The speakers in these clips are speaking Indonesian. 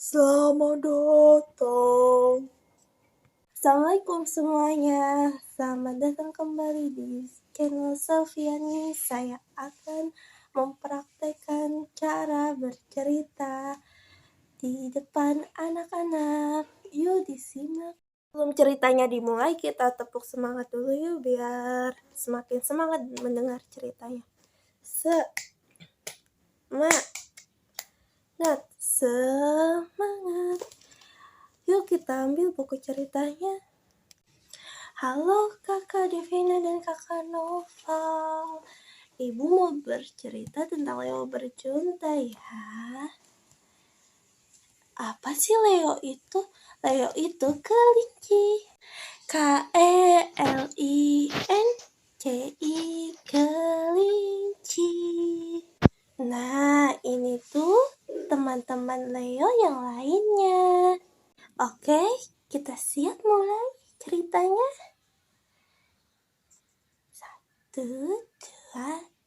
Selamat datang. Assalamualaikum semuanya. Selamat datang kembali di channel Selviani. Saya akan mempraktekkan cara bercerita di depan anak-anak. Yuk disimak. Sebelum ceritanya dimulai, kita tepuk semangat dulu yuk biar semakin semangat mendengar ceritanya. Semangat. Yuk kita ambil buku ceritanya. Halo kakak Devina dan kakak Noval. Ibu mau bercerita tentang Leo berjunta ya. Apa sih Leo itu? Leo itu kelinci. KELINCI, kelinci. Nah, ini tuh teman-teman Leo yang lainnya. Oke, kita siap mulai ceritanya. 1, 2,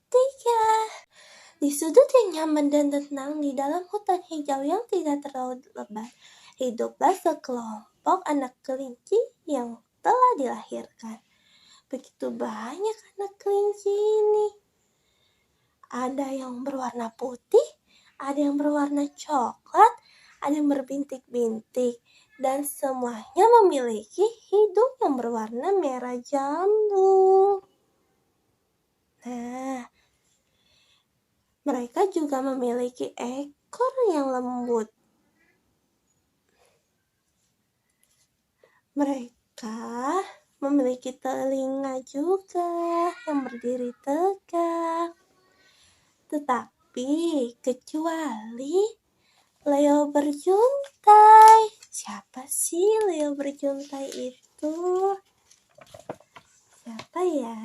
3. Di sudut yang nyaman dan tenang di dalam hutan hijau yang tidak terlalu lebat, hiduplah sekelompok anak kelinci yang telah dilahirkan. Begitu banyak anak kelinci ini. Ada yang berwarna putih, ada yang berwarna coklat, ada yang berbintik-bintik, dan semuanya memiliki hidung yang berwarna merah jambu. Nah, mereka juga memiliki ekor yang lembut. Mereka memiliki telinga juga yang berdiri tegak. Tetapi kecuali Leo berjuntai. Siapa sih Leo berjuntai itu? Siapa ya?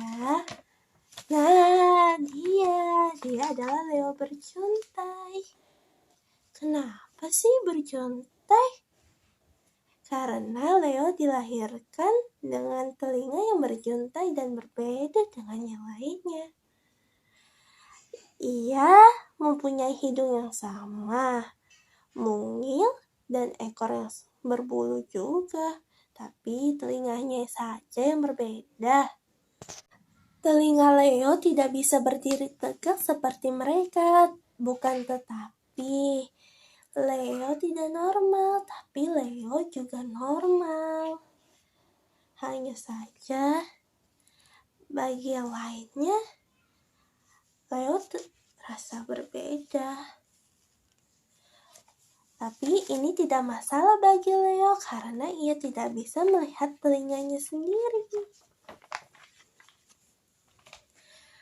Nah, dia adalah Leo berjuntai. Kenapa sih berjuntai? Karena Leo dilahirkan dengan telinga yang berjuntai dan berbeda dengan yang lainnya. Ia mempunyai hidung yang sama, mungil, dan ekor yang berbulu juga. Tapi telinganya saja yang berbeda. Telinga Leo tidak bisa berdiri tegak seperti mereka. Bukan tetapi Leo tidak normal, tapi Leo juga normal. Hanya saja bagi yang lainnya Leo terasa berbeda. Tapi ini tidak masalah bagi Leo karena ia tidak bisa melihat telinganya sendiri.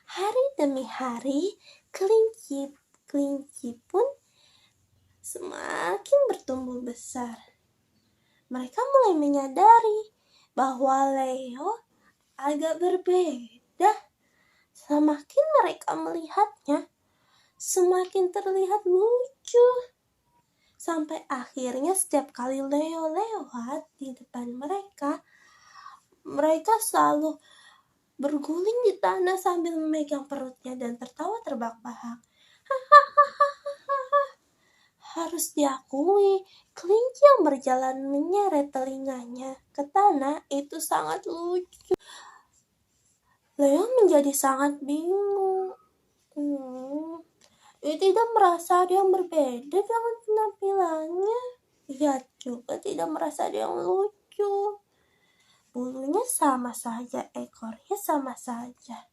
Hari demi hari, kelinci pun semakin bertumbuh besar. Mereka mulai menyadari bahwa Leo agak berbeda. Semakin mereka melihatnya, semakin terlihat lucu. Sampai akhirnya setiap kali Leo lewat di depan mereka selalu berguling di tanah sambil memegang perutnya dan tertawa terbahak-bahak. Harus diakui, kelinci yang berjalan menyeret telinganya ke tanah itu sangat lucu. Leo menjadi sangat bingung. Ia tidak merasa ada yang berbeda dengan penampilannya. Ia juga tidak merasa ada yang lucu. Bulunya sama saja, ekornya sama saja.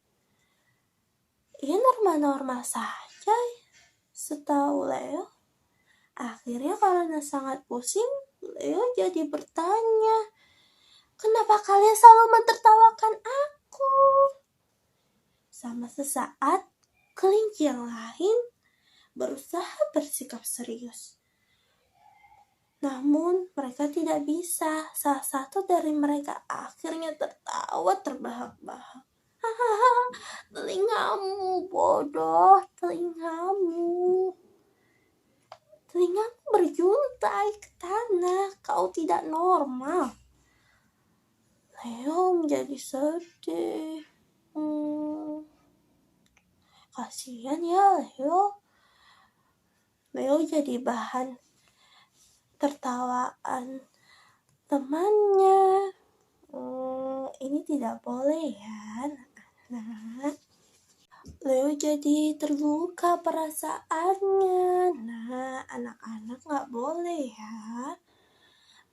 Ia normal-normal saja, setahu Leo. Akhirnya karena sangat pusing, Leo jadi bertanya, "Kenapa kalian selalu mentertawakan aku?" Sama sesaat, kelinci yang lain berusaha bersikap serius. Namun mereka tidak bisa. Salah satu dari mereka akhirnya tertawa terbahak-bahak. "Hahaha, telingamu bodoh, telingamu. Telingamu berjuntai ke tanah, kau tidak normal." Leo menjadi sedih. Kasihan ya Leo. Leo jadi bahan tertawaan temannya. Ini tidak boleh ya, anak-anak. Leo jadi terluka perasaannya. Nah, anak-anak nggak boleh ya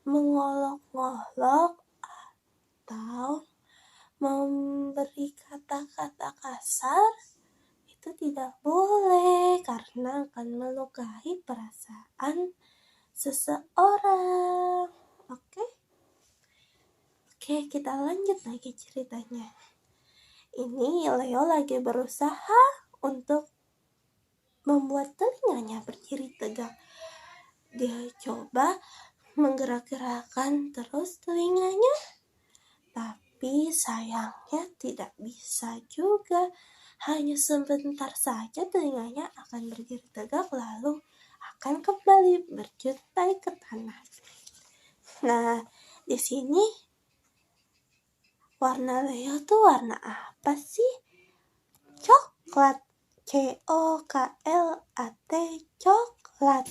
mengolok-olok atau memberi kata-kata kasar. Itu tidak boleh karena akan melukai perasaan seseorang. Oke, kita lanjut lagi ceritanya. Ini Leo lagi berusaha untuk membuat telinganya berdiri tegak. Dia coba menggerak-gerakkan terus telinganya, tapi sayangnya tidak bisa juga. Hanya sebentar saja telinganya akan berdiri tegak, lalu akan kembali berjuntai ke tanah. Nah, di sini warna Leo tuh warna apa sih? Coklat. COKLAT, coklat.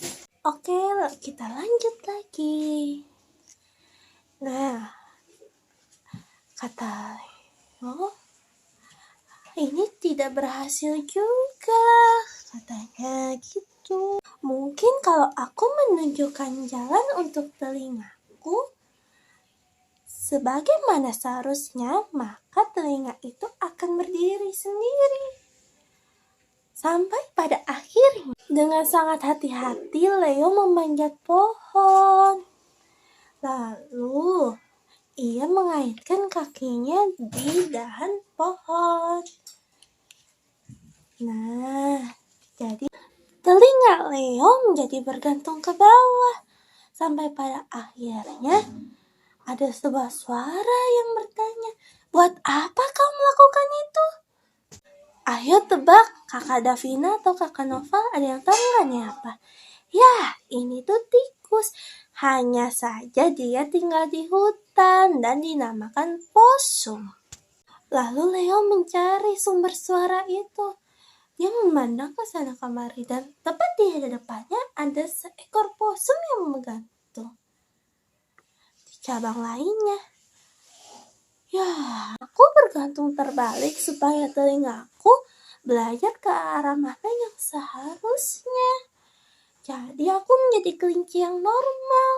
Oke, kita lanjut lagi. Nah, kata Leo, ini tidak berhasil juga, katanya gitu. Mungkin kalau aku menunjukkan jalan untuk telingaku sebagaimana seharusnya, maka telinga itu akan berdiri sendiri. Sampai pada akhirnya, dengan sangat hati-hati Leo memanjat pohon. Lalu, ia mengaitkan kakinya di dahan pohon. Nah, jadi telinga Leo menjadi bergantung ke bawah. Sampai pada akhirnya, ada sebuah suara yang bertanya, "Buat apa kau melakukan itu?" Ayo tebak, Kakak Davina atau Kakak Nova, ada yang tahu nggak nih apa? Ya, ini tuh tikus. Hanya saja dia tinggal di hutan dan dinamakan posum. Lalu Leo mencari sumber suara itu. Dia memandang ke sana kemari dan tepat di depannya ada seekor posum yang menggantung. Di cabang lainnya, ya, aku bergantung terbalik supaya telingaku belajar ke arah mana yang seharusnya. Jadi aku menjadi kelinci yang normal,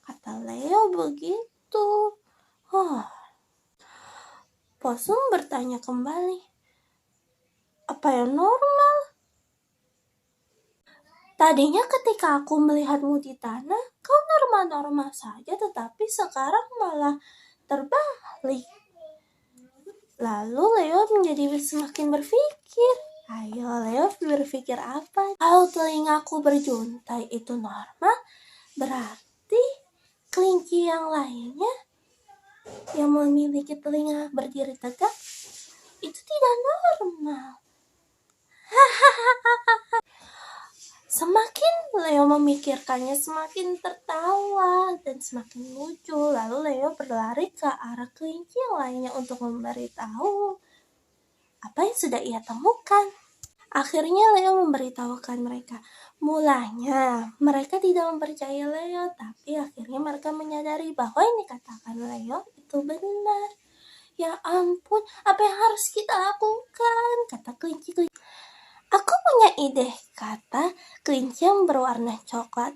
kata Leo begitu. Posum bertanya kembali, apa yang normal? Tadinya ketika aku melihatmu di tanah, kau normal-normal saja, tetapi sekarang malah terbalik. Lalu Leo menjadi semakin berpikir. Ayo Leo berpikir apa? Kalau telingaku berjuntai itu normal, berarti kelinci yang lainnya yang memiliki telinga berdiri tegak itu tidak normal. Semakin Leo memikirkannya, semakin tertawa dan semakin lucu. Lalu Leo berlari ke arah kelinci yang lainnya untuk memberitahu apa yang sudah ia temukan. Akhirnya Leo memberitahukan mereka. Mulanya mereka tidak mempercayai Leo, tapi akhirnya mereka menyadari bahwa yang dikatakan Leo itu benar. Ya ampun, apa yang harus kita lakukan? Kata kelinci-kelinci. Aku punya ide, kata kelinci yang berwarna coklat.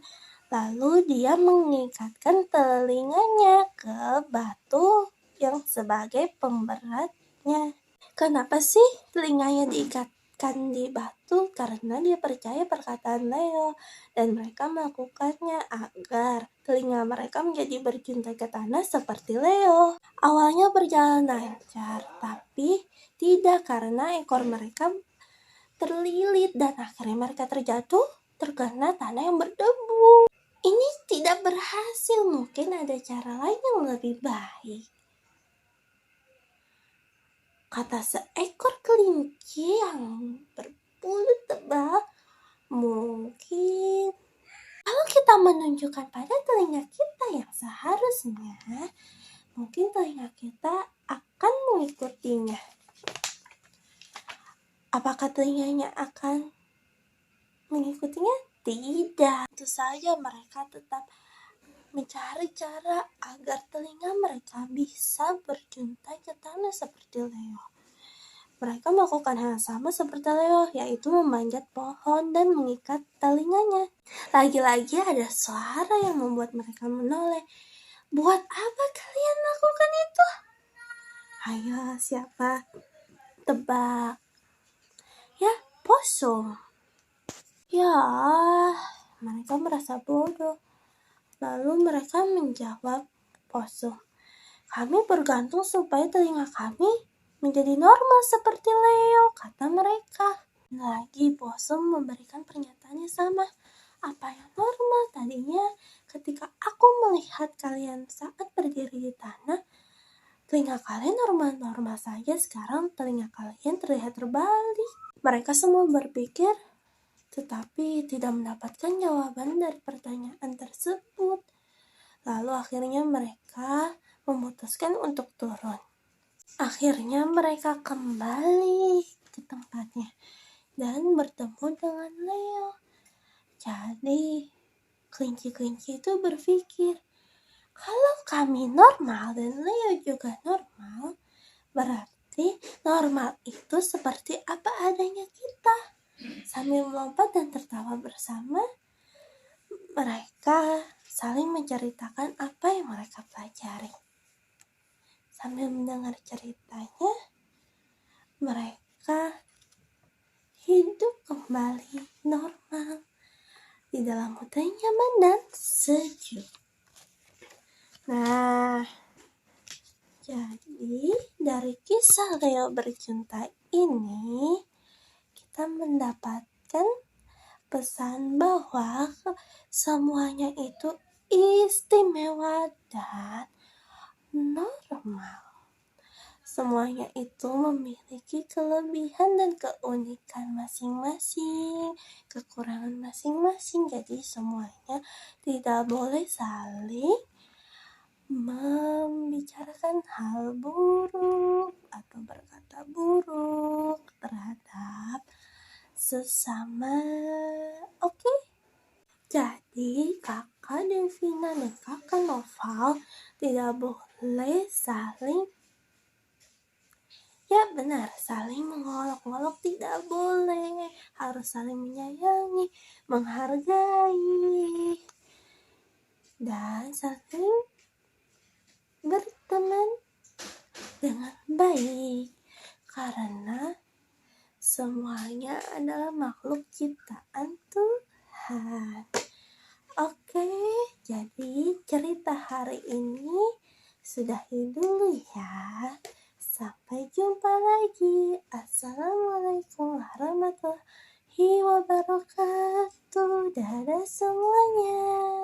Lalu dia mengikatkan telinganya ke batu yang sebagai pemberatnya. Kenapa sih telinganya diikatkan di batu? Karena dia percaya perkataan Leo dan mereka melakukannya agar telinga mereka menjadi berjuntai ke tanah seperti Leo. Awalnya berjalan lancar, tapi tidak karena ekor mereka terlilit dan akhirnya mereka terjatuh terkena tanah yang berdebu. Ini tidak berhasil, mungkin ada cara lain yang lebih baik, kata seekor kelinci yang berbulu tebal. Mungkin kalau kita menunjukkan pada telinga kita yang seharusnya, mungkin telinga kita akan mengikutinya. Apakah telinganya akan mengikutinya? Tidak, tentu saja mereka tetap mencari cara agar telinga mereka bisa berjuntai ke tanah seperti Leo. Mereka melakukan hal yang sama seperti Leo, yaitu memanjat pohon dan mengikat telinganya. Lagi-lagi ada suara yang membuat mereka menoleh. Buat apa kalian lakukan itu? Ayo, siapa? Tebak. Ya, possum. Ya, mereka merasa bodoh. Lalu mereka menjawab possum, kami bergantung supaya telinga kami menjadi normal seperti Leo, kata mereka. Lagi possum memberikan pernyataan yang sama. Apa yang normal tadinya ketika aku melihat kalian saat berdiri di tanah, telinga kalian normal-normal saja, sekarang telinga kalian terlihat terbalik. Mereka semua berpikir, tetapi tidak mendapatkan jawaban dari pertanyaan tersebut. Lalu akhirnya mereka memutuskan untuk turun. Akhirnya mereka kembali ke tempatnya dan bertemu dengan Leo. Jadi kelinci-kelinci itu berpikir, kalau kami normal dan Leo juga normal, berarti normal itu seperti apa adanya kita. Sambil melompat dan tertawa bersama, mereka saling menceritakan apa yang mereka pelajari. Sambil mendengar ceritanya, mereka hidup kembali normal di dalam hutan nyaman dan sejuk. Nah, jadi dari kisah Leo bercinta ini, kita mendapatkan pesan bahwa semuanya itu istimewa dan normal. Semuanya itu memiliki kelebihan dan keunikan masing-masing, kekurangan masing-masing. Jadi semuanya tidak boleh saling membicarakan hal buruk atau berkata buruk terhadap sesama. Oke? Jadi kakak Devina dan kakak Noval tidak boleh saling, ya benar, saling mengolok-olok tidak boleh. Harus saling menyayangi, menghargai, dan saling berteman dengan baik. Karena semuanya adalah makhluk ciptaan Tuhan. Oke, jadi cerita hari ini sudahi dulu ya. Sampai jumpa lagi. Assalamualaikum warahmatullahi wabarakatuh. Dadah semuanya.